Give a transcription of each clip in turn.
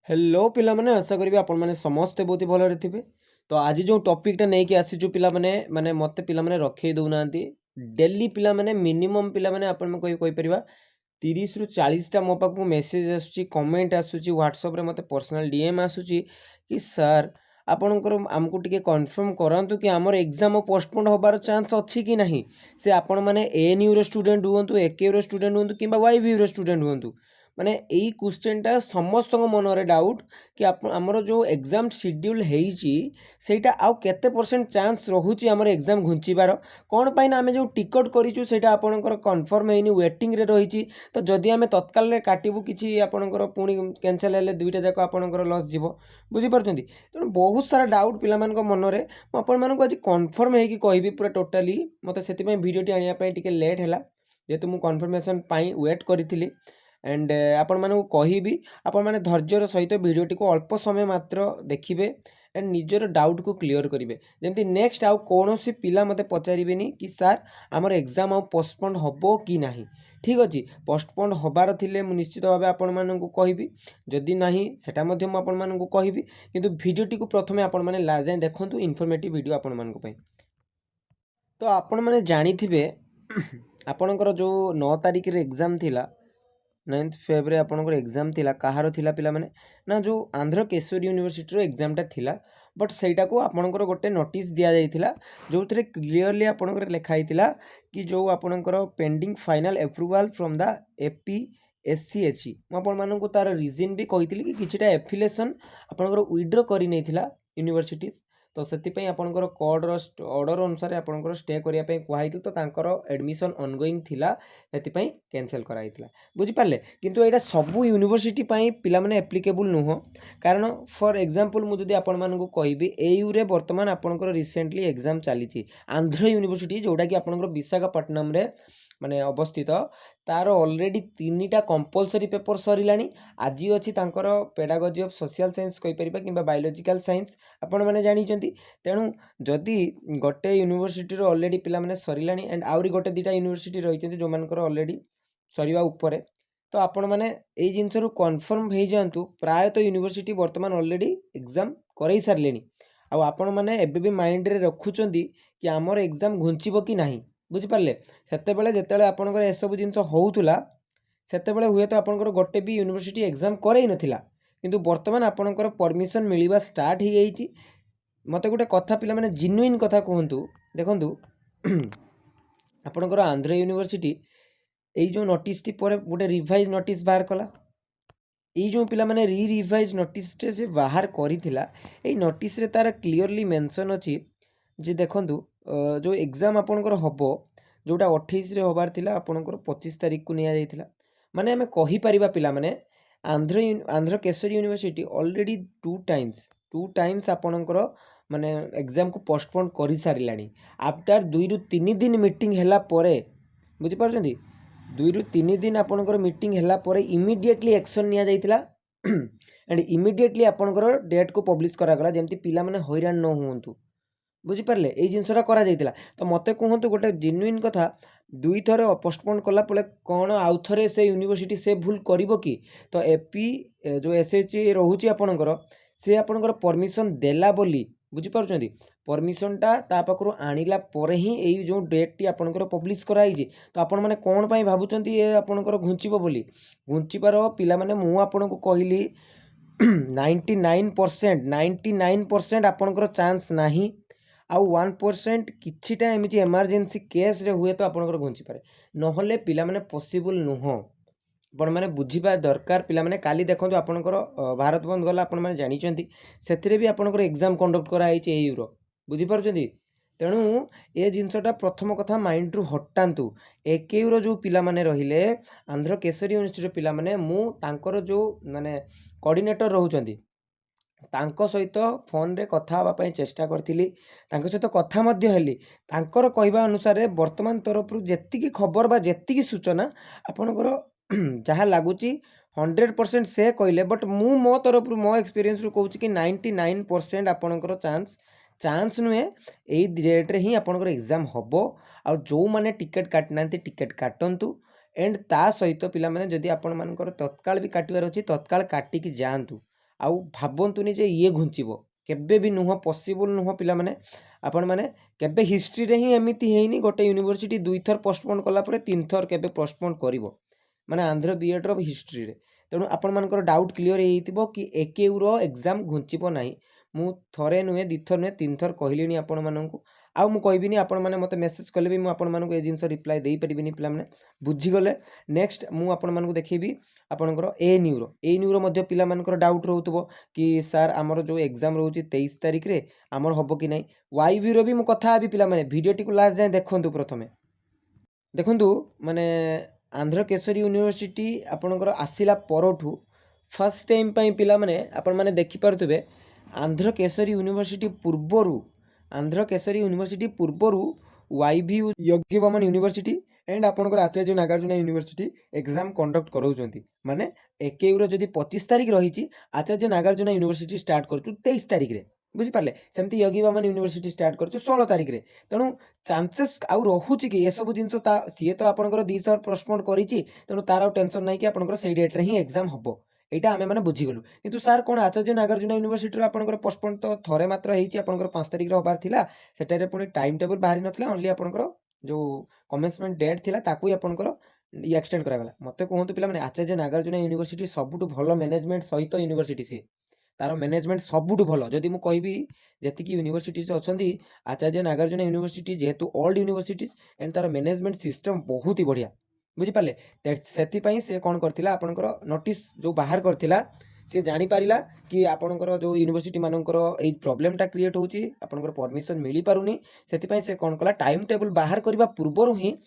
Hello पिला माने आशा करी आपण माने समस्ते बहुत भलरे थिबे। तो आज जो टॉपिकटा नेकी आसीचु पिला माने मते पिला माने रखे दउनांती डेली पिला माने मिनिमम पिला माने आपण में कोई परिबा 30 रु 40 टा मो पाखु मेसेज आसुची कमेंट आसुची व्हाट्सएप रे मते पर्सनल डीएम आसुची कि सर आपणकर आमको टिके कन्फर्म करंतु कि हमर एग्जाम पोस्टपोन होबार चांस अछि कि नहीं। से आपण माने एएनयू रो स्टूडेंट हुंतु एकेयू रो स्टूडेंट हुंतु किबा वाईवीयू रो स्टूडेंट हुंतु माने एई क्वेश्चनटा समस्त मनरे डाउट कि आमर जो एग्जाम शेड्यूल हेइची सेटा आउ केते परसेंट चांस रहुची आमर एग्जाम घुंचीबार कोन पाइन आमे जो टिकट करिचु सेटा आपणकर कन्फर्म हेइनी वेटिंग रे रहिची। तो जदि आमे तत्काल रे काटिबु किछि आपणकर पुणी कैंसिल हेले दुईटा जाक आपणकर लॉस जीवो बुझी पारुछंती। तेणु बहुत सारा डाउट पिला मानक मनरे म आपण मानक आज कन्फर्म हेकि कहबी पूरा टोटाली मते सेति पय वीडियोटी आनिया पय टिके लेट हैला जेतु मु कन्फर्मेशन पय वेट करिथिली एंड आपण मानक कहबी आपण माने धैर्यर सहित वीडियोटी को अल्प समय मात्र देखिबे एंड निजर डाउट को क्लियर करिवे जेमति नेक्स्ट आउ कोनोसी पिला मते पचारिबेनी कि सर हमर एग्जाम आउ पोस्टपोन होबो कि नाही। ठीक अछि पोस्टपोन होबार थिले मु निश्चित भाबे आपण मानक कहबी जदि नाही सेटा मध्ये मु आपण मानक कहबी किंतु वीडियोटी को प्रथमे आपण माने ला जाय देखंतु इन्फॉर्मेटिव वीडियो आपण मानक पय। तो आपण माने जानिथिबे आपणकर जो 9 तारिख रे एग्जाम थिला 9th फेब्रुआरी आपणकर एग्जाम थिला कहार थिला पिला माने ना जो आंध्र केशरी यूनिवर्सिटी रो एग्जामटा थिला बट सेटा को आपणकर गोटे नोटिस दिया जाइथिला जो थरे क्लियरली आपणकर लिखा हिथिला कि जो आपणकर pending final approval from the AP SCHE म आपण मानक तार रीजन भी कहिथिली कि किछटा एफिलिएशन आपणकर विड्रॉ करि नैथिला यूनिवर्सिटी। तो से आपंकर कोड ऑर्डर अनुसार आपंकर स्टे करने कहते तो तांकर एडमिशन ऑनगोइंग थिला से कैंसिल कराइला बुझीपारे। किंतु यहाँ सबू यूनिवर्सिटी पिला माने एप्लिकेबल नुह कारण फॉर एग्जांपल मुझे आपण मानक कहबी एयू रे वर्तमान आपंकर रिसेंटली एग्जाम चली आंध्र यूनिवर्सिटी जोटा कि आपंकर विशाखापट्टनम रे माने अवस्थित तार ऑलरेडी 3टा कंपलसरी पेपर सरिलानी आज अच्छी पेडागोजी ऑफ सोशल साइंस कहि परिबा किबा बायोलॉजिकल साइंस आपण माने जानि चंती। तेणु जदि गोटे यूनिवर्सिटी रो ऑलरेडी पिला माने सरिलानी एंड आउरी गोटे दीटा यूनिवर्सिटी रही चंती जो मानकर ऑलरेडी सरिबा उपरे तो आपण माने एई जिंस रो कन्फर्म हे जानतु प्राय तो यूनिवर्सिटी वर्तमान ऑलरेडी एग्जाम करई सारलेनी आ आपण माने एबे भी माइंड रे रखुचंती कि हमर एग्जाम घुंचीबो कि नाही बुझी पारले। सेते बेले जेतेले आपनकर ए सब जिंस होउतुला सेते बेले हुए तो आपनकर गोटे भी यूनिवर्सिटी एग्जाम करई नथिला किंतु वर्तमान आपनकर परमिशन मिलिबा स्टार्ट ही जाईची। मते गोटे कथा पिला माने जेन्युइन कथा कहंतु देखंतु आपनकर आंध्र यूनिवर्सिटी एई जो नोटिस टी पर गोटे रिवाइज नोटिस बाहर कला एई जो पिला माने रिवाइज नोटिस टे से बाहर करिथिला एई नोटिस रे तार क्लियरली मेंशन अछि जे देखंतु जो एग्जाम आपनकर हबो जोटा 28 रे होबार थिला आपनकर 25 तारिख को निया जाइथिला माने हमें कहि परिबा पिला माने Andhra Keshari university already two times आपनकर माने एग्जाम को पोस्टपोन करि सारिलानी आफ्टर 2 रु 3 दिन मीटिंग हैला परे बुझी पारछंती 2 रु 3 दिन आपनकर मीटिंग हैला परे इमीडिएटली एक्शन निया जाइथिला एंड इमीडिएटली आपनकर डेट को पब्लिश करा गला जेमति पिला माने हैरान न होंतु बुझीपारे ये जिनसा करा जाइतिला। तो मते कहतु गोटे जेन्युइन कथा दुई थर पोस्टपोन कला पले कौन आउ थे से यूनिवर्सिटी से भूल करिवो कि तो एपी जो एसएचई रोचे आपणकर से आपणकर परमिशन देला बोली बुझीपारुचंती परमिशनटा ता पाखरु आनिला परे ही एई जो डेट टी आपणकर पब्लिश कराई तो आपण माने कोन पई भाबुचंती ए आपणकर घुंचीबो बोली घुंचीबार पिला माने मु आपणको कहली 99% आपणकर चांस नाही आउ 1% किछिटा एमिति इमरजेंसी केस रे हुए तो आपणकर घुंची पारे नहले पिला माने पॉसिबल नुह आपण माने बुझीबा दरकार पिला माने काली देखंतु आपणकर भारत बंद गला आपण माने जानि चंती सेथिरे भी आपणकर एग्जाम कंडक्ट करा आइचे ए यूरो बुझी पारुचंती। तेणु ए जिनसटा प्रथम कथा माइंड रु हटांतु एकेयू रो जो पिला माने रहिले आंध्र केशरी यूनिवर्सिटी रो पिला माने मु तांकर जो माने कोऑर्डिनेटर रहउचंती तांको सहित फोन रे कथा हवा पई चेष्टा करथिली तांको सहित कथा मध्य हेली तांकर कहबा अनुसार वर्तमान तरफ रु जेतिकी खबर बा जेतिकी सूचना आपनकर जहाँ लागुची 100% से कहले बट मु मो तरफ रु मो एक्सपीरियंस रु कहूची कि 99% आपनकर चांस नुहे एई डेट रे ही आपनकर एग्जाम हबो आ जो माने टिकट काटनांती टिकट काटंतु एंड ता सहित पिला माने जदी आपन मानकर तत्काल भी काटिबार अछि तत्काल काटी कि जानतु आउ भाबंतुनी जे ये घुंचिबो केबे भी नुह पॉसिबल नुह पिला माने आपण माने केबे हिस्ट्री रे ही एमिति हेइनी गोटे यूनिवर्सिटी दुई थर पोस्टपोन कला परे तीन थर केबे पोस्टपोन करिवो माने आंध्र बीएड रो हिस्ट्री रे तेणु आपण मानकर डाउट क्लियर हेइतिबो कि एकेयू रो एग्जाम घुंचिबो नाही मु थरे नुहे दी थर नुहे तीन थर कहलिनी आपण माननकु आउ मु कहबिनी आपण माने मते मेसेज कले भी मु आपण माननकु ए जिंस रिप्लाई देई परिबिनी पिला माने बुझी गले नेक्स्ट मु आपण माननकु देखिबी आपणकर एएनयू रो मध्ये पिला मानकर डाउट रहउतबो कि सर हमर जो एग्जाम रहउची 23 तारिख रे हमर हबो कि नै वाईवी रो भी मु कथा आबी पिला माने वीडियो टिकु लास्ट जाय देखंतु प्रथमे देखंतु माने आंध्र केसरी यूनिवर्सिटी आपणकर आसिला परठु फर्स्ट टाइम पई पिला माने आपण माने देखि परतबे आंध्र केसरी यूनिवर्सिटी पूर्वरु आंध्र केसरी यूनिवर्सिटी पूर्वरु YV Yogi Vemana university and आपणकर Acharya Nagarjuna university exam conduct कराउछंती माने एकेयू रो जदी 25 तारिख रहिची आचार्य नागार्जुन यूनिवर्सिटी स्टार्ट करछु 23 तारिख रे बुझी पारले सेमती योगी बमन यूनिवर्सिटी स्टार्ट करछु 16 तारिख रे तेणु चांसेस आउ रहुची कि ए सब जिंस ता सीए तो आपणकर 2 थर पोस्टपोन करिची तेणु तार टेंशन नाही कि आपणकर सेई डेट रे ही एग्जाम हबो एटा आमे माने बुझी गलु किंतु सर कोन आचार्य नागार्जुन यूनिवर्सिटी रो आपणकर पोस्टपोन तो थरे मात्र हेइची आपणकर 5 तारिख रे होबार थिला सेटारे पुनी टाइम टेबल बाहरी नथिला ओनली आपणकर जो कमेंसमेंट डेट थिला ताकू आपणकर एक्सटेंड करा गला मते कहंतु पिला माने आचार्य नागार्जुन यूनिवर्सिटी सबुटु भलो मैनेजमेंट सहित यूनिवर्सिटी सी तार मैनेजमेंट सबुटु भलो जदि मु कहबी जेतिकी यूनिवर्सिटीज अछंती आचार्य नागार्जुन यूनिवर्सिटी जेहेतु ओल्ड यूनिवर्सिटीज एंड तार मैनेजमेंट सिस्टम बहुत ही बढ़िया बुझी पाले सेति पई से कोन करथिला आपनकर नोटिस जो बाहर करथिला से जानि पारिला कि आपनकर जो यूनिवर्सिटी मानकर ए प्रॉब्लम टा क्रिएट होची आपनकर परमिशन मिली पारुनी सेति पई से कोन कला टाइम टेबल बाहर करबा पूर्वरु ही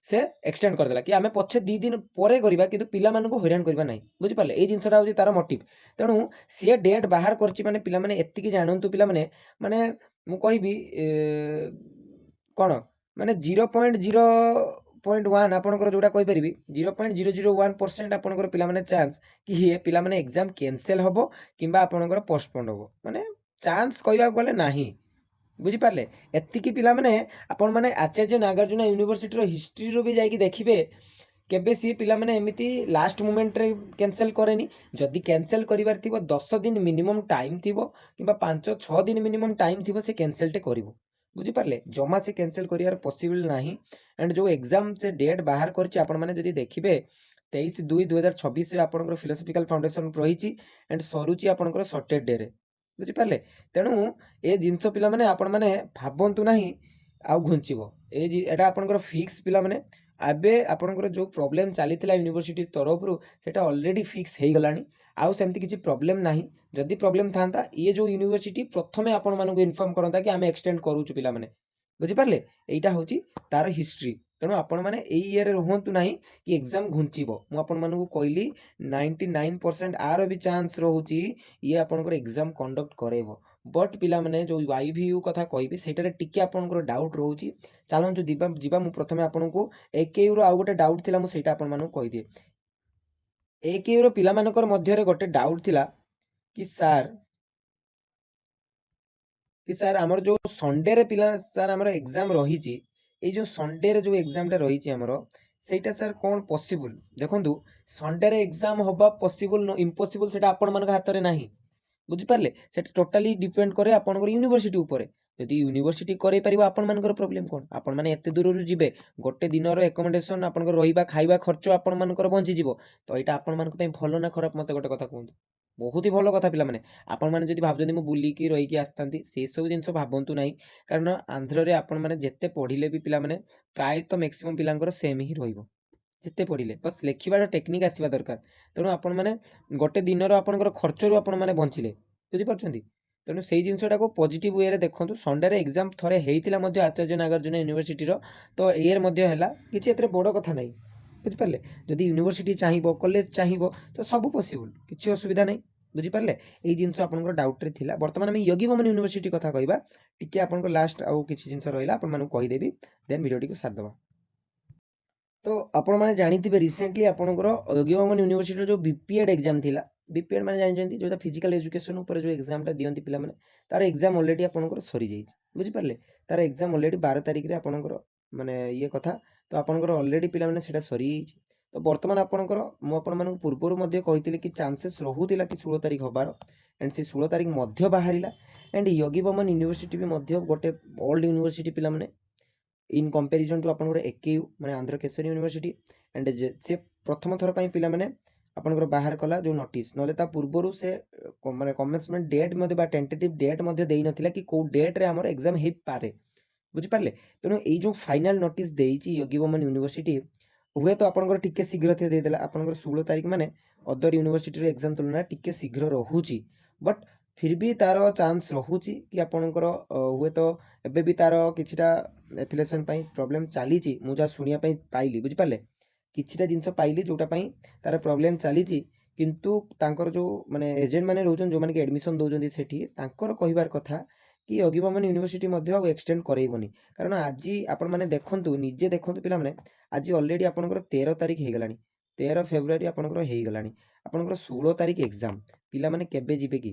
से एक्सटेंड कर देला कि आमे पछे 2 दिन परे करबा किंतु पिला मानको हैरान करबा नाही बुझी पाले ए जिंसटा होची तार मोटिव तेणु सी डेट बाहर करची माने पिला माने एत्तिकी जानंतु पिला माने मु कहबी कोन माने 0.0.1 आपनकर जोटा कहि परिबी 0.001% आपनकर पिला माने चांस कि हे पिला माने एग्जाम कैंसिल होबो किंबा आपनकर पोस्टपोन होबो माने चांस कहबा गले नाही बुझी पारले एत्तिकी पिला माने आपण माने आचार्य नागार्जुन यूनिवर्सिटी रो हिस्ट्री रो भी जाई देखिबे केबे सी पिला माने एमिति लास्ट मोमेंट रे कैंसिल करेनी जदि कैंसिल करिवार थिबो 10 दिन मिनिमम टाइम थिबो किंबा 5-6 दिन मिनिमम टाइम थिबो से कैंसिल टे करिवो बुझी पारले जमा से कैंसिल करियार पॉसिबल नाही एंड जो एग्जाम से डेट बाहर करछि आपण माने जदि देखिबे 23/2/2026 रे आपनकर फिलोसॉफिकल फाउंडेशन रहिछि एंड सरुछि आपनकर शॉर्टेड डे रे बुझी पारले तेणु ए जिंस पिला माने आपण माने भाबंतु नाही आउ घुंचिबो एटा आपनकर फिक्स पिला माने आबे आपनकर जो प्रॉब्लम चलीथिला यूनिवर्सिटी तरफरु सेटा ऑलरेडी फिक्स हेइ गलानी आउ सेमति किछि प्रॉब्लम नाही जदि प्रॉब्लम थांता ये जो यूनिवर्सिटी प्रथमे आपण मानको इन्फॉर्म करंता कि आमे एक्सटेंड करूछु पिला माने बुझी पारले एटा होची तार हिस्ट्री तेणु आपण माने एई ईयर रहंतु नाही कि एग्जाम घुंचिबो मु आपण मानको कहली 99% आरो भी चांस रहउची ये आपनकर एग्जाम कंडक्ट करेबो बट पिला माने जो वाईवीयू कथा कहबी सेटारे टिके आपनकर डाउट रहउची चलंतु जीवा मु प्रथमे आपनको एकेयू रो आ गोटे डाउट थिला मु सेटा आपण मानको कहि दिए एकेयू रो पिला मानकर मध्य रे गोटे डाउट थिला कि सर हमर जो संडे रे पिला सर हमर एग्जाम रहिची ए जो संडे रे जो एग्जाम टा रहिची हमर सेटा सर कोन पॉसिबल देखंतु संडे रे एग्जाम होबा पॉसिबल नो इम्पॉसिबल सेटा आपण मानक हाथ रे नाही बुझी पारले सेटा टोटली डिपेंड करे आपनकर यूनिवर्सिटी ऊपर यदि यूनिवर्सिटी करे परिबा आपण मानकर प्रॉब्लम कोन आपण माने एते दूर रु जिबे गोटे दिन रो एकोमोडेशन आपनकर रहिबा खाइबा खर्च आपण मानकर बंची जिवो तो एटा आपण मानक पई भलो ना खराब मते गोटे कथा कहंतु बहुत ही भलो कथा पिला माने आपण माने जदि भाबजनी मु बुली की रही की आस्तांती से सब जिंस भाबंतु नाही कारण आंध्र रे आपण माने जेते पढिले भी पिला माने प्राय तो मैक्सिमम पिलांकर सेम ही रहइबो जेते पढिले बस लेखिबार टेक्निक आसीबा दरकार तेणु आपण माने गोटे दिन रो आपनकर खर्च रो आपण माने बंचिले बुझी परछंती तेणु सेई जिंसटा को पॉजिटिव वे रे देखंतु संडे रे एग्जाम थरे हेइतिला मध्ये आचार्य नागार्जुन यूनिवर्सिटी रो तो एयर मध्ये हैला किछि एतरे बडो कथा नाही बुझी पारले जदि यूनिवर्सिटी चाहिबो कॉलेज चाहिबो तो सब पॉसिबल किछि असुविधा नाही बुझी पारले एई जिंस आपनकर डाउट रे थिला वर्तमान हम योगी बमन यूनिवर्सिटी कथा कहबा टिके आपनकर लास्ट आउ किछि जिंस रहिला आपन मानु कहि देबी देन वीडियो टिको साथ दबा तो आपण माने जानिथिबे रिसेंटली आपनकर योगी बमन यूनिवर्सिटी रो जो बीपीएड एग्जाम थिला बीपीएड माने जानिचंती जोटा फिजिकल एजुकेशन ऊपर जो एग्जाम टा दियंती पिला माने तार एग्जाम ऑलरेडी आपनकर सरी जाई बुझी पारले तार एग्जाम ऑलरेडी 12 तारिख रे आपनकर माने ये कथा तो आपनकर ऑलरेडी पिला माने सेटा सरी तो वर्तमान आपनकर मु आपण मानक पूर्वरु मध्ये कहितिले कि चांसेस रहुतिला कि 16 तारिख होबार एंड से 16 तारिख मध्य बाहरिला एंड योगी बमन यूनिवर्सिटी भी मध्य गोटे ओल्ड यूनिवर्सिटी पिला माने इन कंपैरिजन टू आपन एकेयू माने आंध्र केसरी यूनिवर्सिटी एंड से प्रथम थर पई पिला माने आपनकर बाहर कला जो नोटिस नले ता पूर्वरु से माने कमेंसमेंट डेट मध्ये बा टेंटेटिव डेट मध्ये देई नथिला कि को डेट रे हमर एग्जाम हे पारे बुझी पारले तेणु एई जो फाइनल नोटिस देइची योगी बमन यूनिवर्सिटी हुए तो आपनकर टिके शीघ्र थे देदेला आपनकर 16 तारिख माने अदर यूनिवर्सिटी रे एग्जाम तुलना टिके शीघ्र रहूची बट फिर भी तार चांस रहूची कि आपनकर हुए तो एबे भी तार किछिटा एफिलेशन पई प्रॉब्लम चालीची मु जा सुनिया पई पाइली बुझी पारले किछिटा जिंस पाइली जोटा पई तार प्रॉब्लम चालीची किंतु तांकर जो माने एजेंट माने रहउछन जो माने के एडमिशन दउजंदी सेठी तांकर कहिबार कथा कि योगी बमन यूनिवर्सिटी मध्य एक्सटेंड करैबनी कारण आज आपण माने देखंतु निजे देखंतु पिला माने आज ऑलरेडी आपनकर 13 तारिख हे गलानी 13 फेब्रुआरी आपनकर हे गलानी आपनकर 16 तारिख एग्जाम पिला माने केबे जिबे कि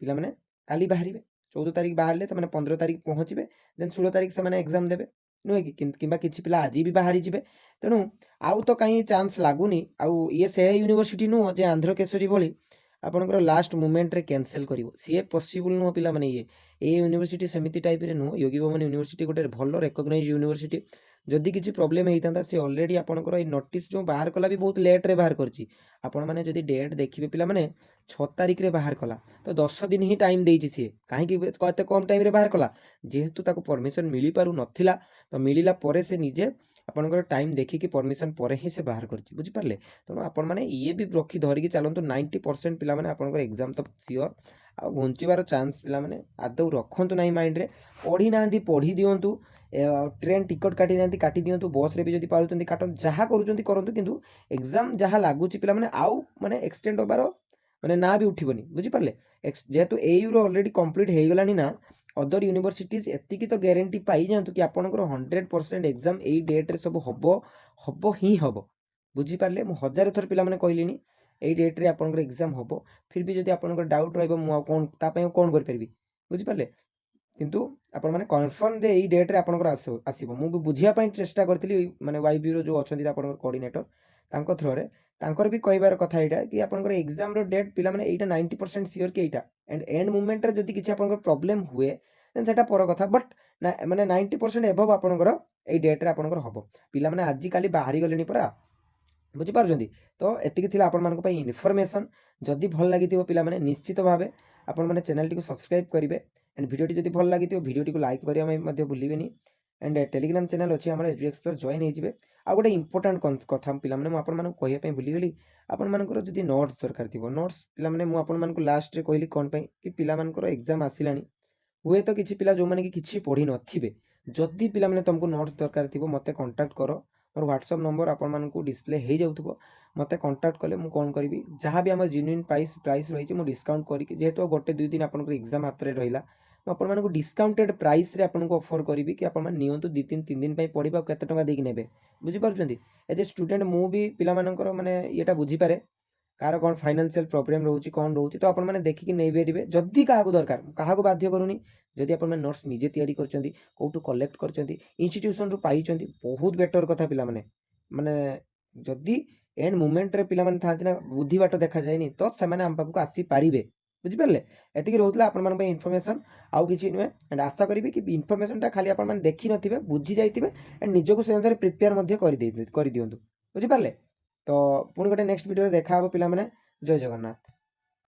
पिला माने काली बाहरिबे 14 तारिख बाहरले से माने 15 तारिख पहुंचबे देन 16 तारिख से माने एग्जाम देबे नुहे कि किंबा किछि पिला आज भी बाहरी जिबे तेणु आउ तो कहीं चांस लागुनी आउ ये से यूनिवर्सिटी नु जे आंध्र केसरी भली आपनकर लास्ट मोमेंट रे कैंसिल करिवो सी पॉसिबल नु पिला माने ये यूनिवर्सिटी सेमिति टाइप रे नु योगी बमन यूनिवर्सिटी गोटे भलो रिकॉग्नाइज यूनिवर्सिटी जदि किछि प्रॉब्लम हेइतांता से ऑलरेडी आपनकर ए नोटिस जो बाहर कला भी बहुत लेट रे बाहर करछि आपण माने जदि डेट देखिबे पिला माने 6 तारिख रे बाहर कला तो 10 दिन ही टाइम देइछि सी काहे कि कते कम टाइम रे बाहर कला जेहेतु ताको परमिशन मिली पारु नथिला तो मिलिला परे से निजे आपनकर टाइम देखिकी परमिशन परे ही से बाहर करछि बुझि पारले तेणु आपण माने ये भी रखी धरिकी चलंतु 90% पिला माने आपनकर एग्जाम तो सियोर आ घुंचिबार चांस पिला माने आदौ रखंतु नाही माइंड रे पढ़ी नांदी पढ़ी दियंतु ट्रेन टिकट काटी नांदी काटी दियंतु बस रे भी जदि पारुचंदी काटन जहा करूचंदी करंतु किंतु एग्जाम जहा लागुची पिला माने आउ माने एक्सटेंड होबार माने ना भी उठिबनी बुझि पारले जेहेतु एयू रो ऑलरेडी कंप्लीट हे गलानी ना अदर यूनिवर्सिटीज एतिकी तो ग्यारंटी पाई जातु कि आपनकर 100% एग्जाम एई डेट रे सब हबो ही हबो बुझी पारले मु हजार थर पिला माने कहलिनी एई डेट रे आपनकर एग्जाम हबो फिर भी जदि आपनकर डाउट रहइबो मु कोन ता पय कोन कर परबी बुझी पारले किंतु आपण माने कन्फर्म जे एई डेट रे आपनकर आसीबो मु भी बुझिया पय चेष्टा करथिली माने वाईबी रो जो अछंती आपनकर कोऑर्डिनेटर तांको थ्रो रे तांकर भी कहबार कथा एटा कि आपनकर एग्जाम रो डेट पिला माने एटा 90% सियोर कि एटा एंड मोमेंट रे जदि किछि आपनकर प्रॉब्लम हुए देन सेटा पर कथा बट माने 90% एबव आपनकर एई डेट रे आपनकर हबो पिला माने आजि काली बाहरी गलेनी परा बुझी पारुछंती तो एतिकी थिला आपण मानको पई इन्फॉर्मेशन जदि भल लागिथिबो पिला माने निश्चित भाबे आपण माने चैनल टी को सब्सक्राइब करिवे एंड वीडियो टी जदि भल लागिथिबो वीडियो टी को लाइक करिया मध्ये भूलिबेनी एंड टेलीग्राम चैनल अछि हमर एजु एक्सप्लोर जॉइन हे जिवे आ गोटे इंपोर्टेंट कथा पिला माने मु आपण मानको कहिया पई भूली गेली आपण मानकर जदि नोट्स दरकार थिबो नोट्स पिला माने मु आपण मानको लास्ट रे कहली कोन पई कि पिला मानकर एग्जाम आसिलानी हुए तो किछि पिला जो माने कि किछि पढ़ी नथिबे जदि पिला माने तुमको नोट्स दरकार थिबो मते कांटेक्ट करो मोर व्हाट्सएप नंबर आपण मानको डिस्प्ले हे जाउथबो मते कांटेक्ट कले मु कोन करबी जहां भी हमर जेन्युइन प्राइस रही मु डिस्काउंट करी जेहेतु गोटे 2 दिन आपनको एग्जाम हाथ रे रहिला मु आपण मानको डिस्काउंटेड प्राइस रे आपनको ऑफर करी कि आपण मान नियंतु 2-3 दिन पई पढिबा केते टका देकी नेबे बुझी पारुछंती एज ए स्टूडेंट मु भी पिला मानकर माने एटा बुझी पारे कार कौन फाइनेंशियल प्रॉब्लम रोची कौन रोची तो आपण माने देखिकी नै बेरिबे जदि काहाको दरकार काहाको बाध्य करूनी जदि आपण माने नोट्स निजे तयारी करचंती कोटू कलेक्ट करचंती इंस्टीट्यूशन रु पाइचंती बहुत बेटर कथा पिला माने माने जदि एंड मोमेंट रे पिला माने थांती ना बुद्धि बाट देखा जायनी तो से माने हम पाखु आसी पारिबे बुझि परले एतिकी रहउतला आपण मान पे इन्फॉर्मेशन आउ किछि नुए एंड आशा करिबे कि इन्फॉर्मेशन टा खाली आपण माने देखि नथिबे बुझि जाइतिबे एंड निजको से अनुसार प्रिपेयर मध्ये करि दियंतु बुझि परले तो पुणी गोटे नेक्स्ट वीडियो देखा हबो पिला माने जय जगन्नाथ।